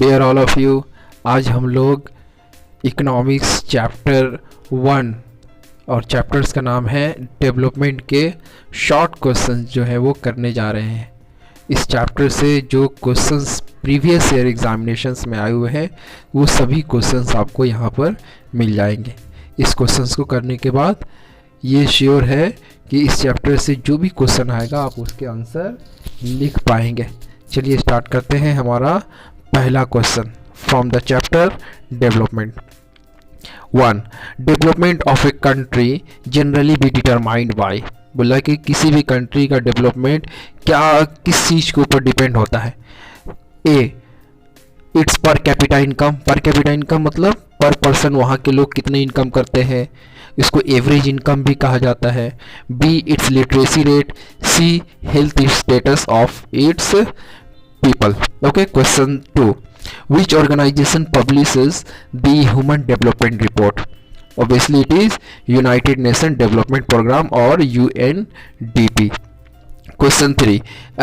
Dear all of you, आज हम लोग इकोनॉमिक्स चैप्टर 1 और चैप्टर्स का नाम है डेवलपमेंट के शॉर्ट क्वेश्चंस जो है वो करने जा रहे हैं। इस चैप्टर से जो क्वेश्चंस प्रीवियस ईयर एग्जामिनेशंस में आए हुए हैं वो सभी क्वेश्चंस आपको यहाँ पर मिल जाएंगे। इस क्वेश्चंस को करने के बाद ये श्योर है कि इस चैप्टर से जो भी क्वेश्चन आएगा आप उसके आंसर लिख पाएंगे। चलिए स्टार्ट करते हैं हमारा पहला question from the chapter development. 1. Development of a country generally be determined by. बोला कि किसी भी कंट्री का डेवलपमेंट किस चीज़ के ऊपर डिपेंड होता है। Uh, it's per capita income. Per capita income मतलब पर पर्सन वहाँ के लोग कितने इनकम करते हैं, इसको एवरेज इनकम भी कहा जाता है। B, it's literacy rate. C, health status of its people. Okay, question 2. Which organization publishes the Human Development Report? Obviously it is United Nations Development Program or UNDP. Question 3.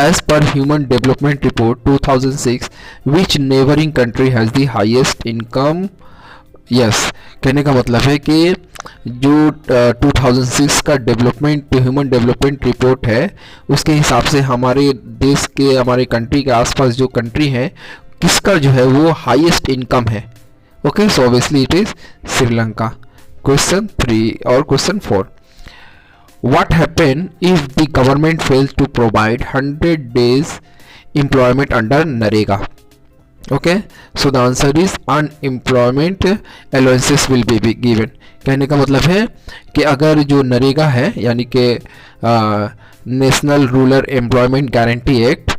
As per Human Development Report 2006, which neighboring country has the highest income? Yes, कहने का मतलब है कि जो 2006 का human development report है उसके हिसाब से हमारे देश के, हमारे कंट्री के आसपास जो कंट्री है किसका जो है वो हाईएस्ट इनकम है। Okay, so obviously it is Sri Lanka. Question 3 और question 4. What happen if the government fails to provide 100 days employment under NREGA? Okay, so the answer is unemployment allowances will be given. कहने का मतलब है कि अगर जो नरेगा है यानी कि national rural employment guarantee act,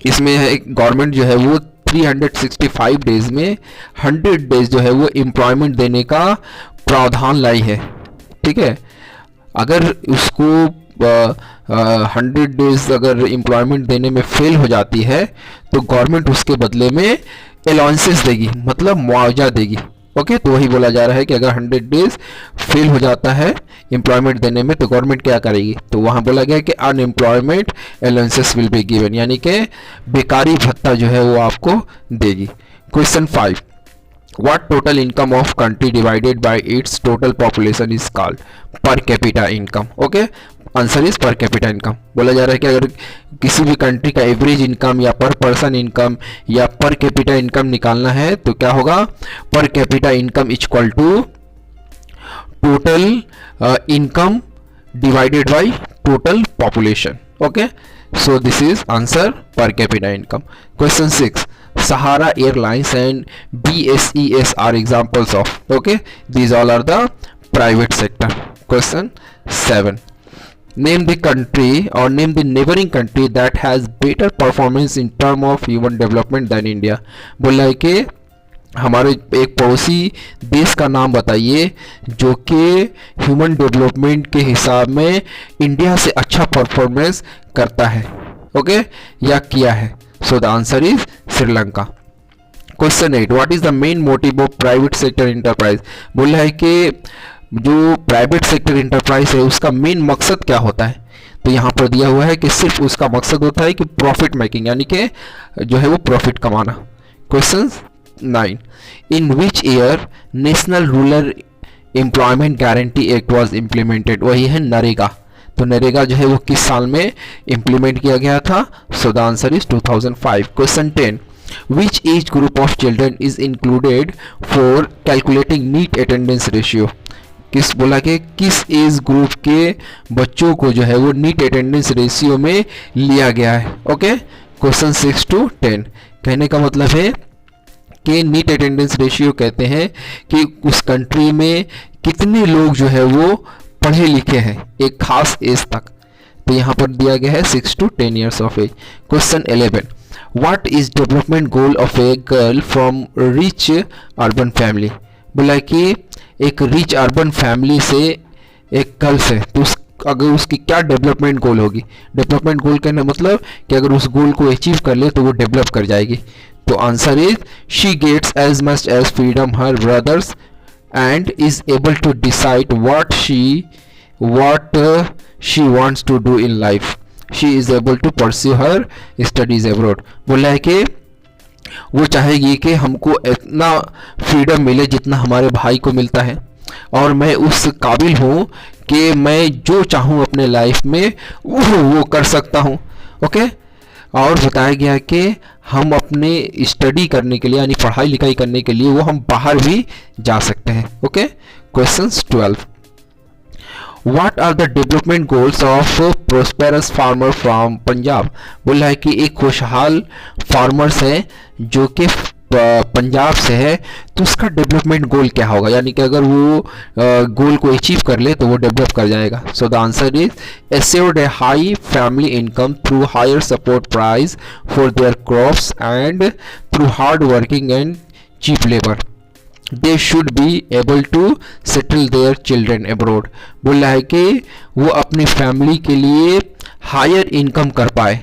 इसमें गवर्नमेंट जो है वो 365 डेज में 100 डेज जो है वो एम्प्लॉयमेंट देने का प्रावधान लाई है। ठीक है, अगर उसको 100 डेज अगर एम्प्लॉयमेंट देने में फेल हो जाती है तो गवर्नमेंट उसके बदले में अलाउंसेस देगी, मतलब मुआवजा देगी। ओके, तो वही बोला जा रहा है कि अगर 100 डेज फेल हो जाता है एम्प्लॉयमेंट देने में तो गवर्नमेंट क्या करेगी, तो वहाँ बोला गया कि unemployment allowances will be given, यानी कि बेकारी भत्ता जो है वो आपको देगी। Question 5. What total income of country divided by its total population is called? Per capita income. Okay, answer is पर कैपिटा इनकम। बोला जा रहा है कि अगर किसी भी कंट्री का एवरेज इनकम या पर पर्सन इनकम या पर कैपिटा इनकम निकालना है तो क्या होगा, per capita income equal to total income divided by total population. Okay, so this is answer per capita income. Question 6. Sahara Airlines and BSES are examples of. Okay, these all are the private sector. Question 7. Name the country or name the neighboring country that has better performance in term of human development than India. बोला है कि हमारे एक पड़ोसी देश का नाम बताइए जो कि ह्यूमन डेवलपमेंट के हिसाब में इंडिया से अच्छा परफॉर्मेंस करता है। ओके, या किया है। So the answer is Sri Lanka. Question 8. What is the main motive of private sector enterprise? बोला है कि जो प्राइवेट सेक्टर इंटरप्राइज है उसका मेन मकसद क्या होता है, तो यहाँ पर दिया हुआ है कि सिर्फ उसका मकसद होता है कि प्रॉफिट मेकिंग, यानी कि जो है वो प्रॉफिट कमाना। Question 9. In which year national rural employment guarantee act was implemented? वही है नरेगा। तो नरेगा जो है वो किस साल में इम्प्लीमेंट किया गया था? So the answer is 2005. Question 10. Which age group of children is included for calculating net attendance ratio? किस बोला कि किस एज ग्रुप के बच्चों को जो है वो नीट अटेंडेंस रेशियो में लिया गया है? Okay, question 6 to 10. कहने का मतलब है कि नीट अटेंडेंस रेशियो कहते हैं कि उस कंट्री में कितने लोग जो है वो पढ़े लिखे हैं एक खास एज तक, तो यहाँ पर दिया गया है 6 to 10 years of age. Question 11. What is development goal of a girl from rich urban family? बोला कि एक रिच अर्बन फैमिली से एक गर्ल से तो अगर उसकी क्या डेवलपमेंट गोल होगी? डेवलपमेंट गोल कहने मतलब कि अगर उस गोल को अचीव कर ले तो वो डेवलप कर जाएगी। तो answer is she gets as much as freedom her brothers and is able to decide what she wants to do in life. She is able to pursue her studies abroad. बोला है कि वो चाहेगी कि हमको इतना फ्रीडम मिले जितना हमारे भाई को मिलता है, और मैं उस काबिल हूँ कि मैं जो चाहूँ अपने लाइफ में वो कर सकता हूँ। ओके। और बताया गया कि हम अपने स्टडी करने के लिए यानी पढ़ाई लिखाई करने के लिए वो हम बाहर भी जा सकते हैं। Okay. Questions 12, What are the development goals of prosperous farmer from Punjab? बोला है कि एक खुशहाल फार्मर्स है जो कि पंजाब से है, तो उसका डेवलपमेंट गोल क्या होगा, यानी कि अगर वो गोल को अचीव कर ले तो वो डेवलप कर जाएगा। सो the answer is assured a high family income through higher support price for their crops and through hard working and cheap labor. They should be able to settle their children abroad. बोला है कि वो अपनी family के लिए higher income कर पाए।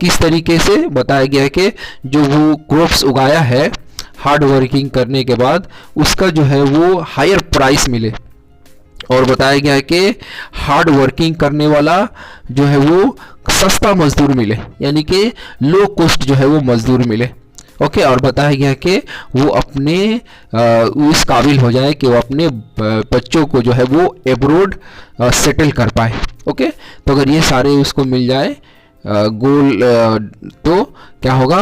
किस तरीके से बताया गया है कि जो वो क्रॉप्स उगाया है हार्ड वर्किंग करने के बाद उसका जो है वो हायर प्राइस मिले, और बताया गया है कि हार्ड वर्किंग करने वाला जो है वो सस्ता मजदूर मिले, यानी कि लो कॉस्ट जो है वो मजदूर मिले। ओके। और बताया गया कि वो अपने इस काबिल हो जाए कि वो अपने बच्चों को जो है वो एब्रोड सेटल कर पाए। ओके। तो अगर ये सारे उसको मिल जाए गोल तो क्या होगा,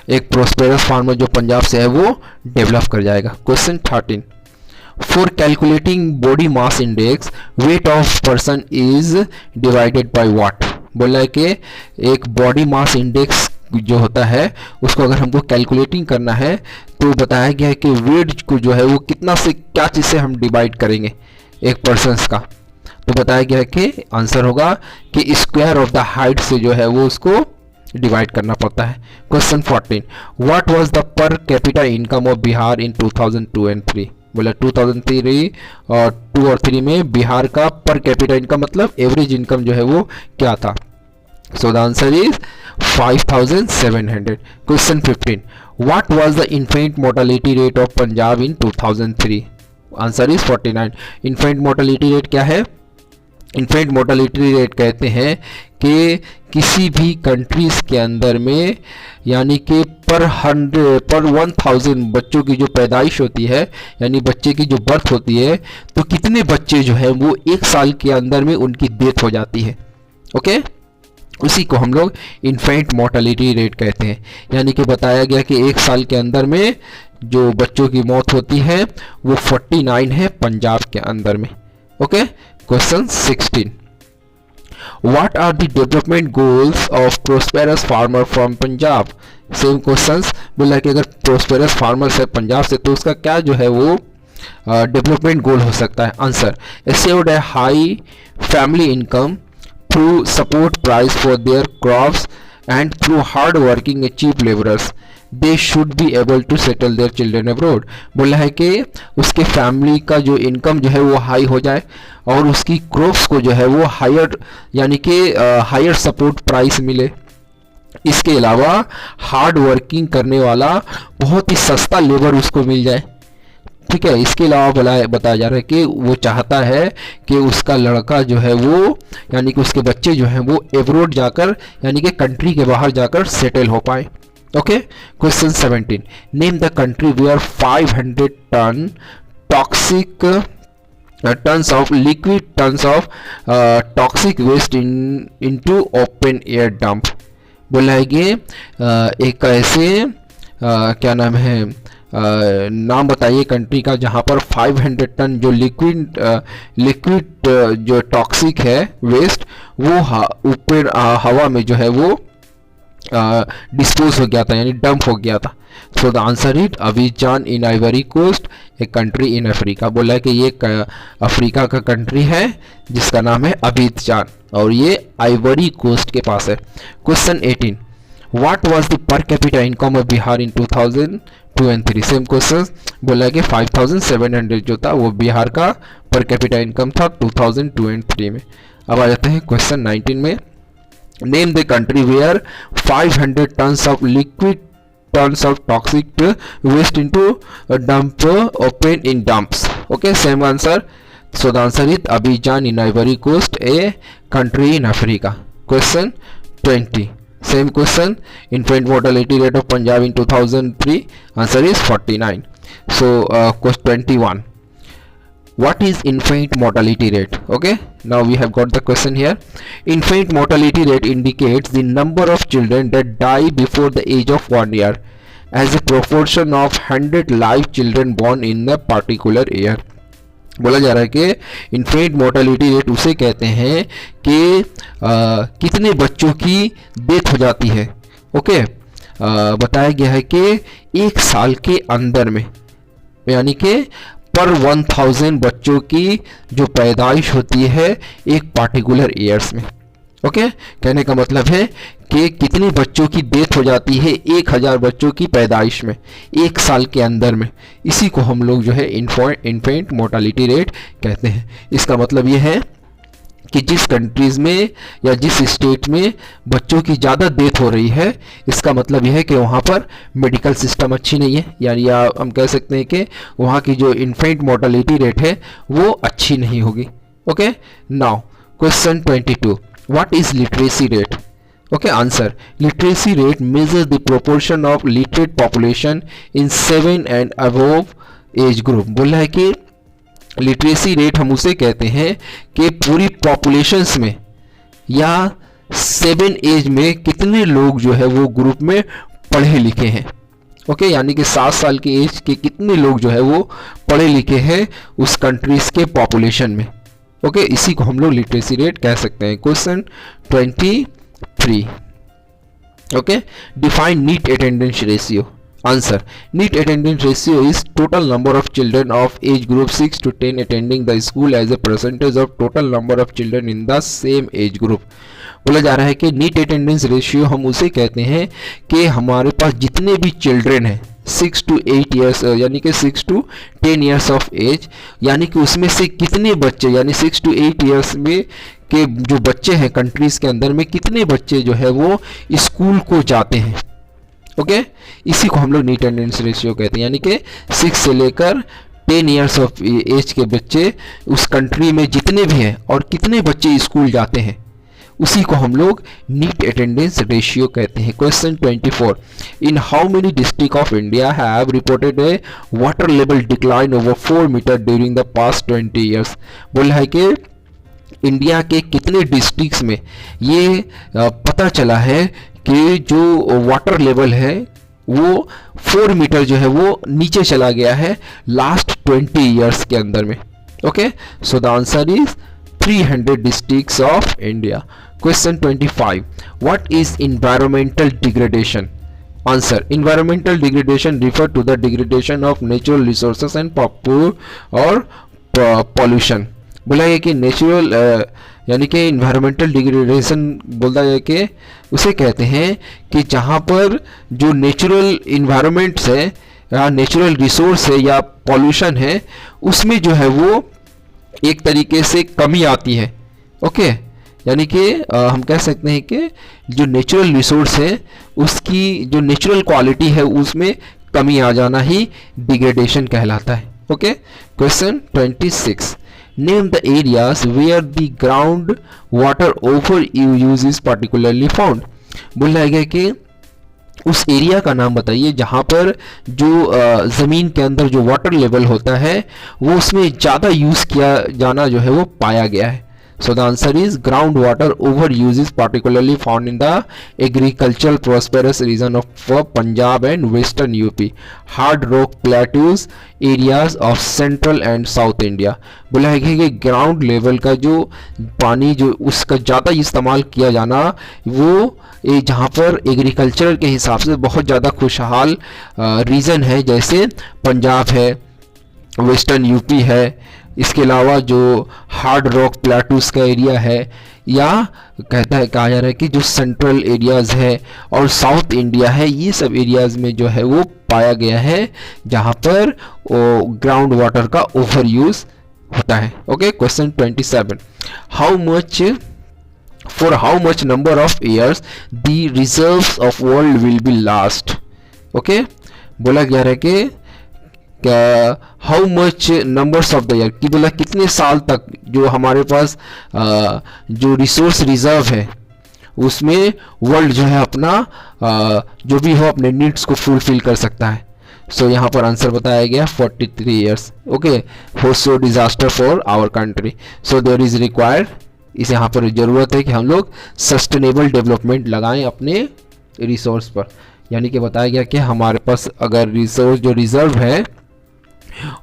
एक प्रोस्पेरस फार्मर जो पंजाब से है वो डेवलप कर जाएगा। Question 13, for calculating body mass index weight of person is divided by what? बोला है कि एक बॉडी मास इंडेक्स जो होता है उसको अगर हमको कैलकुलेटिंग करना है तो बताया गया है कि वेट को जो है वो कितना से क्या चीज़ से हम डिवाइड करेंगे एक पर्सन्स का, तो बताया गया है कि आंसर होगा कि स्क्वायर ऑफ द हाइट से जो है वो उसको डिवाइड करना पड़ता है। क्वेश्चन 14, व्हाट वाज द पर capita income of Bihar in 2002 and 3? बोला 2003 और 2 और 3 में बिहार का पर कैपिटा इनकम मतलब एवरेज इनकम जो है वो क्या था? So the answer is 5700. Question 15, what was the infant mortality rate of Punjab in 2003? Answer is 49. Infant mortality rate क्या है? इन्फेंट मोर्टेलिटी रेट कहते हैं कि किसी भी कंट्रीज के अंदर में यानी कि पर 1000 बच्चों की जो पैदाइश होती है यानी बच्चे की जो बर्थ होती है तो कितने बच्चे जो है वो 1 साल के अंदर में उनकी डेथ हो जाती है। ओके। उसी को हम लोग इन्फेंट मोर्टेलिटी रेट कहते हैं, यानी कि बताया गया कि 1 साल के अंदर में जो बच्चों की मौत होती है वो 49 है पंजाब के अंदर में। Okay. Question 16, what are the development goals of prosperous farmer from Punjab? Same questions. बोला कि अगर प्रोस्पेरस फार्मर है पंजाब से तो उसका क्या जो है वो डेवलपमेंट गोल हो सकता है? आंसर, अश्योर्ड है high family income through support price for their crops and through hard working and cheap laborers. They should be able to settle their children abroad. बोला है कि उसके फैमिली का जो इनकम जो है वो हाई हो जाए और उसकी क्रॉप्स को जो है वो हायर यानी कि हायर सपोर्ट प्राइस मिले। इसके अलावा हार्ड वर्किंग करने वाला बहुत ही सस्ता लेबर उसको मिल जाए। ठीक है। इसके अलावा बताया जा रहा है कि वो चाहता है कि उसका लड़का जो है वो यानी कि उसके बच्चे जो हैं वो एब्रोड जाकर यानी कि कंट्री के बाहर जाकर सेटल हो पाए। Okay. Question 17, name the country where 500 ton toxic tons of liquid tons of toxic waste into open air dump. बोला है कि एक ऐसे क्या नाम है नाम बताइए कंट्री का जहां पर 500 टन जो लिक्विड जो टॉक्सिक है वेस्ट वो ऊपर हवा में जो है वो डिस्पोज हो गया था यानी डंप हो गया था। So the answer is Abidjan in Ivory Coast, एक कंट्री इन अफ्रीका। बोला है कि ये अफ्रीका का कंट्री है जिसका नाम है अबीजान और ये आइवरी कोस्ट के पास है। क्वेश्चन 18, व्हाट वाज द पर capita income of Bihar in 2002 and 3? Same question. बोला है कि 5700 जो था वो बिहार का पर कैपिटा इनकम था 2002 एंड 3 में। अब आ जाते हैं क्वेश्चन 19 में, name the country where 500 tons of liquid tons of toxic waste into dump open in dumps. Okay, same answer. So the answer is Abidjan in Ivory Coast, a country in Africa. Question 20, Same question, infant mortality rate of Punjab in 2003, answer is 49. So question 21, what is infant mortality rate? Okay, now we have got the question here. Infant mortality rate indicates the number of children that die before the age of 1 year as a proportion of 100 live children born in a particular year. बोला जा रहा है कि infant mortality rate उसे कहते हैं कि कितने बच्चों की डेथ हो जाती है. ओके, बताया गया है कि एक साल के अंदर में, यानी कि पर 1000 बच्चों की जो पैदाइश होती है एक पार्टिकुलर ईयर्स में. ओके, कहने का मतलब है कि कितने बच्चों की डेथ हो जाती है 1000 बच्चों की पैदाइश में एक साल के अंदर में. इसी को हम लोग जो है इन्फेंट मोर्टालिटी रेट कहते हैं. इसका मतलब ये है कि जिस कंट्रीज़ में या जिस स्टेट में बच्चों की ज़्यादा डेथ हो रही है, इसका मतलब यह है कि वहाँ पर मेडिकल सिस्टम अच्छी नहीं है, यानी हम कह सकते हैं कि वहाँ की जो इन्फेंट मोर्टालिटी रेट है वो अच्छी नहीं होगी. Okay, now question 22, what is literacy rate? Okay, answer, literacy rate measures the proportion of literate population in 7 and above age group. बोला है कि लिटरेसी रेट हम उसे कहते हैं कि पूरी पॉपुलेशंस में या 7 एज में कितने लोग जो है वो ग्रुप में पढ़े लिखे हैं. ओके, यानी कि 7 साल की एज के कितने लोग जो है वो पढ़े लिखे हैं उस कंट्रीज के पॉपुलेशन में. ओके, इसी को हम लोग लिटरेसी रेट कह सकते हैं. Question 23, okay, define net attendance ratio. Answer, net attendance ratio is total number of children of age group 6 to 10 attending the school as a percentage of total number of children in the same age group. बोला जा रहा है कि NEET attendance ratio हम उसे कहते हैं कि हमारे पास जितने भी चिल्ड्रन हैं 6 to 8 ईयर्स, यानी कि 6 to 10 ईयर्स ऑफ एज, यानी कि उसमें से कितने बच्चे, यानी 6 to 8 ईयर्स में के जो बच्चे हैं कंट्रीज के अंदर में कितने बच्चे जो है वो स्कूल को जाते हैं. ओके, इसी को हम लोग नीट अटेंडेंस रेशियो कहते हैं, यानी कि 6 से लेकर 10 ईयर्स ऑफ एज के बच्चे उस कंट्री में जितने भी हैं और कितने बच्चे स्कूल जाते हैं, उसी को हम लोग नीट अटेंडेंस रेशियो कहते हैं. Question 24, in how many district of India have reported a water level decline over 4 meter during the past 20 years. बोला है कि इंडिया के कितने डिस्ट्रिक्ट्स में ये पता चला है कि जो वाटर लेवल है वो 4 मीटर जो है वो नीचे चला गया है लास्ट 20 ईयर्स के अंदर में. Okay, so the answer is 300 districts of India. Question 25, what is environmental degradation? Answer, environmental degradation refer to the degradation of natural resources and pollution. बोला है कि नेचुरल यानी कि environmental degradation बोलता है कि उसे कहते हैं कि जहाँ पर जो नेचुरल इन्वायरमेंट्स है या नेचुरल रिसोर्स है या पॉल्यूशन है उसमें जो है वो एक तरीके से कमी आती है. ओके, यानी कि हम कह सकते हैं कि जो नेचुरल रिसोर्स है उसकी जो नेचुरल क्वालिटी है उसमें कमी आ जाना ही डिग्रेडेशन कहलाता है. Okay, question 26, name the areas where the ground water over use is particularly found. बोला गया कि उस एरिया का नाम बताइए जहाँ पर जो ज़मीन के अंदर जो वाटर लेवल होता है वो उसमें ज़्यादा यूज़ किया जाना जो है वो पाया गया है. So the answer is ground water over use is particularly found in the agricultural prosperous region of Punjab and western UP, hard rock plateaus areas of central and south India. बोला है कि ग्राउंड लेवल का जो पानी जो उसका ज़्यादा इस्तेमाल किया जाना वो जहाँ पर एग्रीकल्चर के हिसाब से बहुत ज़्यादा खुशहाल रीजन है, जैसे पंजाब है, वेस्टर्न यूपी है, इसके अलावा जो हार्ड रॉक प्लेटूज का एरिया है, या कहा जा रहा है कि जो सेंट्रल एरियाज़ है और साउथ इंडिया है, ये सब एरियाज़ में जो है वो पाया गया है जहाँ पर ग्राउंड वाटर का ओवर यूज़ होता है. Okay, question 27, for how much number of years the reserves of world will be last. Okay, बोला गया है कि how much numbers of the year, कि बोला कितने साल तक जो हमारे पास जो रिसोर्स रिजर्व है उसमें वर्ल्ड जो है अपना जो भी हो अपने नीड्स को फुलफिल कर सकता है। सो यहाँ पर आंसर बताया गया 43 ईयर्स। ओके, हो so disaster for our country, so there is required, इस यहाँ पर ज़रूरत है कि हम लोग सस्टेनेबल डेवलपमेंट लगाएं अपने रिसोर्स पर। यानी कि बताया गया कि हमारे पास अगर रिसोर्स जो रिजर्व है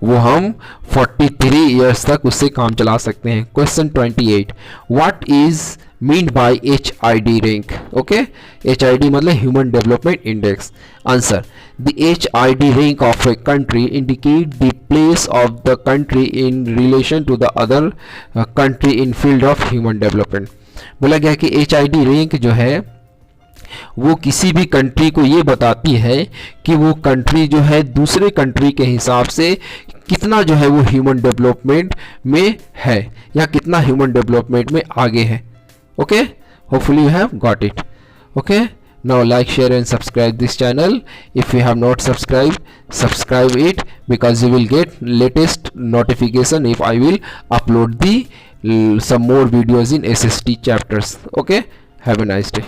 वो हम 43 ईयर्स तक उससे काम चला सकते हैं। Question 28, what is mean by HID rank? Okay, HID मतलब human development index. Answer, the HID rank of a country indicate the place of the country in relation to the other country in field of human development. बोला गया कि HID rank जो है वो किसी भी country को ये बताती है कि वो कंट्री जो है दूसरे कंट्री के हिसाब से कितना जो है वो ह्यूमन डेवलपमेंट में है या कितना ह्यूमन डेवलपमेंट में आगे है। Okay, hopefully you have got it. Okay, now like, share and subscribe this channel. If you have not subscribed, subscribe it, because you will get latest notification if I will upload the some more videos in SST chapters. Okay, have a nice day.